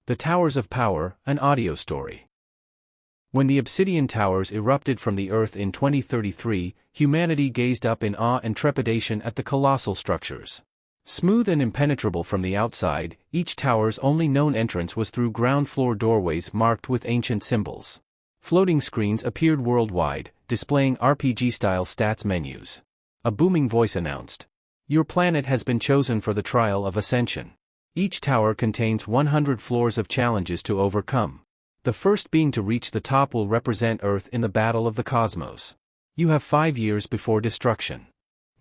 The Towers of Power, an audio story. When the obsidian towers erupted from the Earth in 2033, humanity gazed up in awe and trepidation at the colossal structures. Smooth and impenetrable from the outside, each tower's only known entrance was through ground floor doorways marked with ancient symbols. Floating screens appeared worldwide, displaying RPG-style stats menus. A booming voice announced, "Your planet has been chosen for the trial of ascension. Each tower contains 100 floors of challenges to overcome. The first being to reach the top will represent Earth in the battle of the cosmos. You have 5 years before destruction."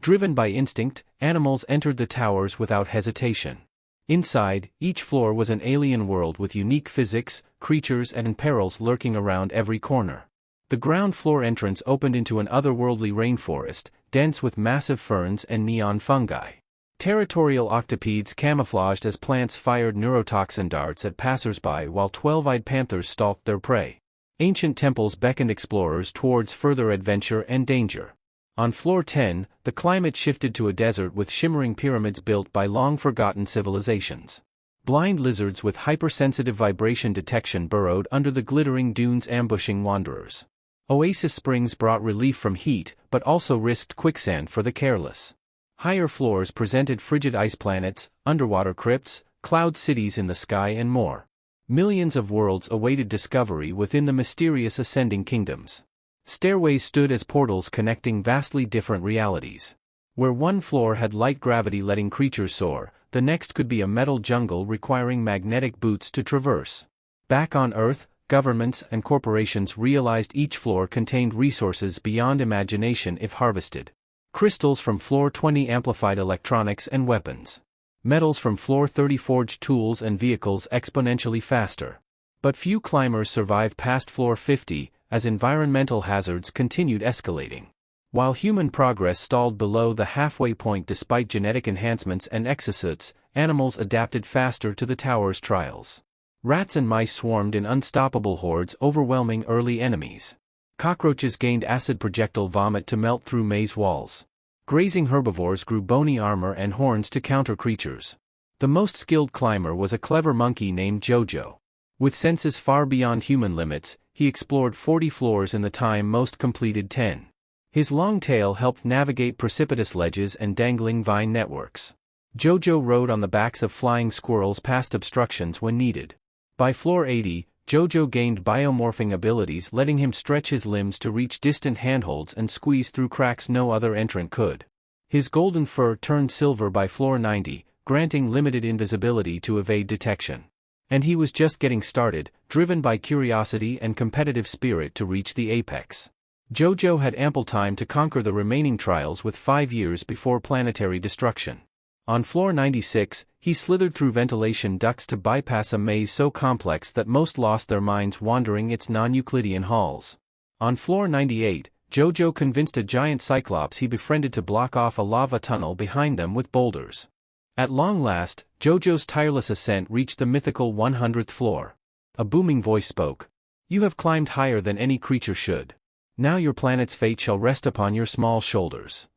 Driven by instinct, animals entered the towers without hesitation. Inside, each floor was an alien world with unique physics, creatures and perils lurking around every corner. The ground floor entrance opened into an otherworldly rainforest, dense with massive ferns and neon fungi. Territorial octopedes camouflaged as plants fired neurotoxin darts at passers-by while 12-eyed panthers stalked their prey. Ancient temples beckoned explorers towards further adventure and danger. On floor 10, the climate shifted to a desert with shimmering pyramids built by long-forgotten civilizations. Blind lizards with hypersensitive vibration detection burrowed under the glittering dunes ambushing wanderers. Oasis springs brought relief from heat, but also risked quicksand for the careless. Higher floors presented frigid ice planets, underwater crypts, cloud cities in the sky and more. Millions of worlds awaited discovery within the mysterious ascending kingdoms. Stairways stood as portals connecting vastly different realities. Where one floor had light gravity letting creatures soar, the next could be a metal jungle requiring magnetic boots to traverse. Back on Earth, governments and corporations realized each floor contained resources beyond imagination if harvested. Crystals from floor 20 amplified electronics and weapons. Metals from floor 30 forged tools and vehicles exponentially faster. But few climbers survived past floor 50, as environmental hazards continued escalating. While human progress stalled below the halfway point despite genetic enhancements and exosuits, animals adapted faster to the tower's trials. Rats and mice swarmed in unstoppable hordes overwhelming early enemies. Cockroaches gained acid projectile vomit to melt through maze walls. Grazing herbivores grew bony armor and horns to counter creatures. The most skilled climber was a clever monkey named Jojo. With senses far beyond human limits, he explored 40 floors in the time most completed 10. His long tail helped navigate precipitous ledges and dangling vine networks. Jojo rode on the backs of flying squirrels past obstructions when needed. By floor 80, Jojo gained biomorphing abilities letting him stretch his limbs to reach distant handholds and squeeze through cracks no other entrant could. His golden fur turned silver by floor 90, granting limited invisibility to evade detection. And he was just getting started, driven by curiosity and competitive spirit to reach the apex. Jojo had ample time to conquer the remaining trials with 5 years before planetary destruction. On floor 96, he slithered through ventilation ducts to bypass a maze so complex that most lost their minds wandering its non-Euclidean halls. On floor 98, Jojo convinced a giant cyclops he befriended to block off a lava tunnel behind them with boulders. At long last, Jojo's tireless ascent reached the mythical 100th floor. A booming voice spoke. "You have climbed higher than any creature should. Now your planet's fate shall rest upon your small shoulders."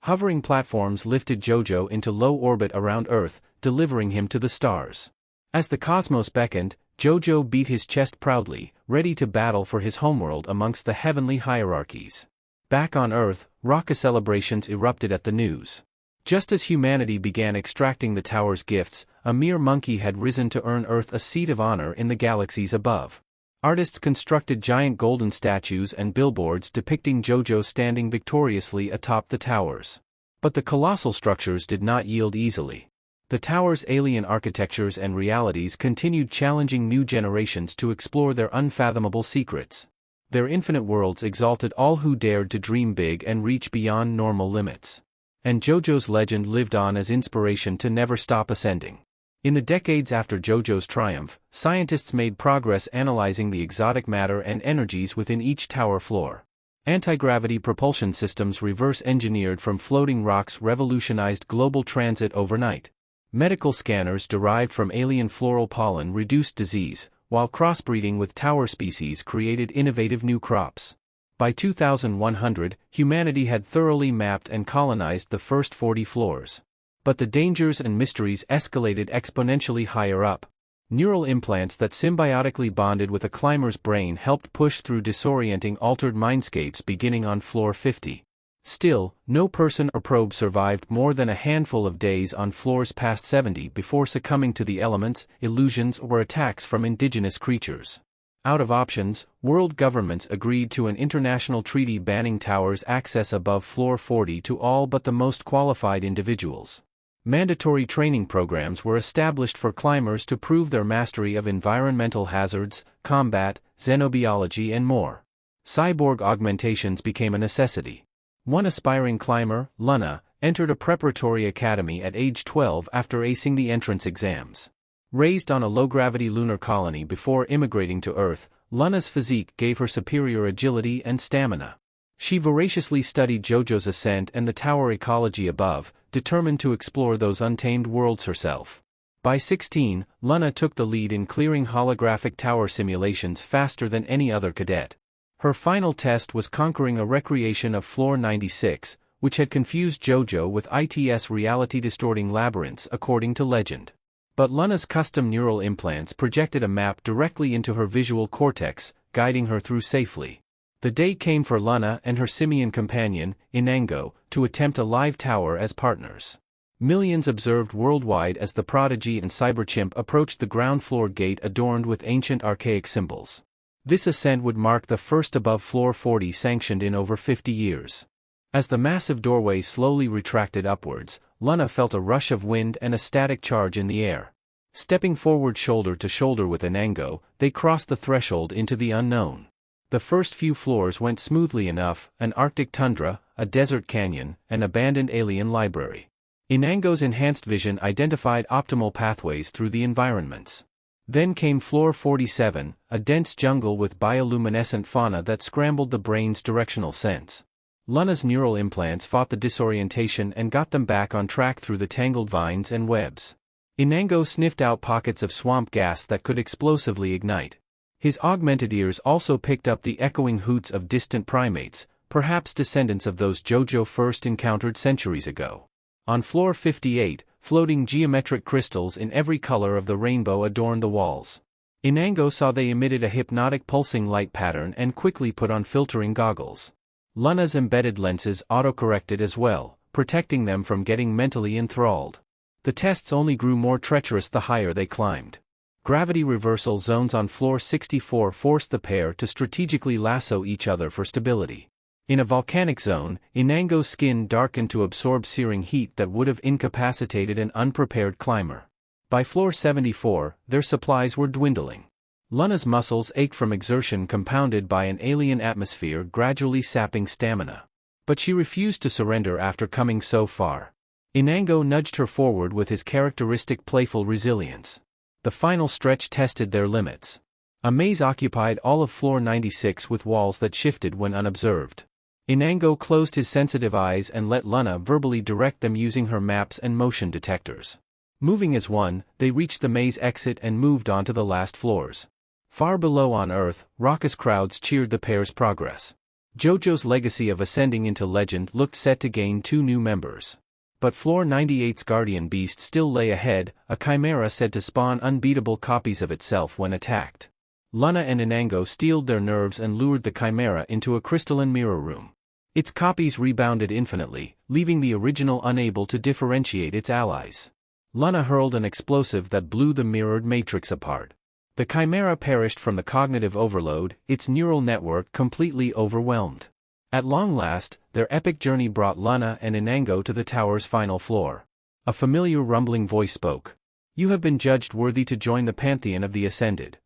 Hovering platforms lifted Jojo into low orbit around Earth, delivering him to the stars. As the cosmos beckoned, Jojo beat his chest proudly, ready to battle for his homeworld amongst the heavenly hierarchies. Back on Earth, raucous celebrations erupted at the news. Just as humanity began extracting the tower's gifts, a mere monkey had risen to earn Earth a seat of honor in the galaxies above. Artists constructed giant golden statues and billboards depicting Jojo standing victoriously atop the towers. But the colossal structures did not yield easily. The tower's alien architectures and realities continued challenging new generations to explore their unfathomable secrets. Their infinite worlds exalted all who dared to dream big and reach beyond normal limits. And Jojo's legend lived on as inspiration to never stop ascending. In the decades after Jojo's triumph, scientists made progress analyzing the exotic matter and energies within each tower floor. Anti-gravity propulsion systems reverse-engineered from floating rocks revolutionized global transit overnight. Medical scanners derived from alien floral pollen reduced disease, while crossbreeding with tower species created innovative new crops. By 2100, humanity had thoroughly mapped and colonized the first 40 floors. But the dangers and mysteries escalated exponentially higher up. Neural implants that symbiotically bonded with a climber's brain helped push through disorienting altered mindscapes beginning on floor 50. Still, no person or probe survived more than a handful of days on floors past 70 before succumbing to the elements, illusions, or attacks from indigenous creatures. Out of options, world governments agreed to an international treaty banning towers access above floor 40 to all but the most qualified individuals. Mandatory training programs were established for climbers to prove their mastery of environmental hazards, combat, xenobiology, and more. Cyborg augmentations became a necessity. One aspiring climber, Luna, entered a preparatory academy at age 12 after acing the entrance exams. Raised on a low-gravity lunar colony before immigrating to Earth, Luna's physique gave her superior agility and stamina. She voraciously studied Jojo's ascent and the tower ecology above, determined to explore those untamed worlds herself. By 16, Luna took the lead in clearing holographic tower simulations faster than any other cadet. Her final test was conquering a recreation of floor 96, which had confused Jojo with ITS reality-distorting labyrinths according to legend. But Luna's custom neural implants projected a map directly into her visual cortex, guiding her through safely. The day came for Luna and her simian companion, Inango, to attempt a live tower as partners. Millions observed worldwide as the prodigy and cyberchimp approached the ground floor gate adorned with ancient archaic symbols. This ascent would mark the first above floor 40 sanctioned in over 50 years. As the massive doorway slowly retracted upwards, Luna felt a rush of wind and a static charge in the air. Stepping forward shoulder to shoulder with Inango, they crossed the threshold into the unknown. The first few floors went smoothly enough: an Arctic tundra, a desert canyon, an abandoned alien library. Inango's enhanced vision identified optimal pathways through the environments. Then came floor 47, a dense jungle with bioluminescent fauna that scrambled the brain's directional sense. Luna's neural implants fought the disorientation and got them back on track through the tangled vines and webs. Inango sniffed out pockets of swamp gas that could explosively ignite. His augmented ears also picked up the echoing hoots of distant primates, perhaps descendants of those Jojo first encountered centuries ago. On floor 58, floating geometric crystals in every color of the rainbow adorned the walls. Inango saw they emitted a hypnotic pulsing light pattern and quickly put on filtering goggles. Luna's embedded lenses autocorrected as well, protecting them from getting mentally enthralled. The tests only grew more treacherous the higher they climbed. Gravity reversal zones on floor 64 forced the pair to strategically lasso each other for stability. In a volcanic zone, Inango's skin darkened to absorb searing heat that would have incapacitated an unprepared climber. By floor 74, their supplies were dwindling. Luna's muscles ached from exertion compounded by an alien atmosphere gradually sapping stamina. But she refused to surrender after coming so far. Inango nudged her forward with his characteristic playful resilience. The final stretch tested their limits. A maze occupied all of floor 96 with walls that shifted when unobserved. Inango closed his sensitive eyes and let Luna verbally direct them using her maps and motion detectors. Moving as one, they reached the maze exit and moved on to the last floors. Far below on Earth, raucous crowds cheered the pair's progress. Jojo's legacy of ascending into legend looked set to gain 2 new members. But floor 98's guardian beast still lay ahead, a chimera said to spawn unbeatable copies of itself when attacked. Luna and Inango steeled their nerves and lured the chimera into a crystalline mirror room. Its copies rebounded infinitely, leaving the original unable to differentiate its allies. Luna hurled an explosive that blew the mirrored matrix apart. The chimera perished from the cognitive overload, its neural network completely overwhelmed. At long last, their epic journey brought Luna and Inango to the tower's final floor. A familiar rumbling voice spoke. "You have been judged worthy to join the pantheon of the ascended."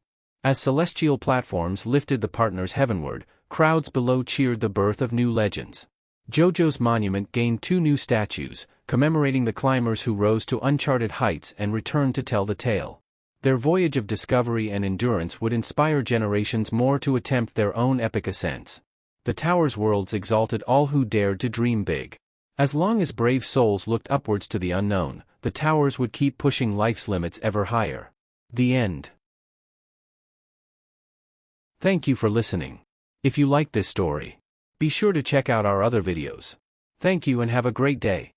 As celestial platforms lifted the partners heavenward, crowds below cheered the birth of new legends. Jojo's monument gained 2 new statues, commemorating the climbers who rose to uncharted heights and returned to tell the tale. Their voyage of discovery and endurance would inspire generations more to attempt their own epic ascents. The tower's worlds exalted all who dared to dream big. As long as brave souls looked upwards to the unknown, the towers would keep pushing life's limits ever higher. The end. Thank you for listening. If you liked this story, be sure to check out our other videos. Thank you and have a great day.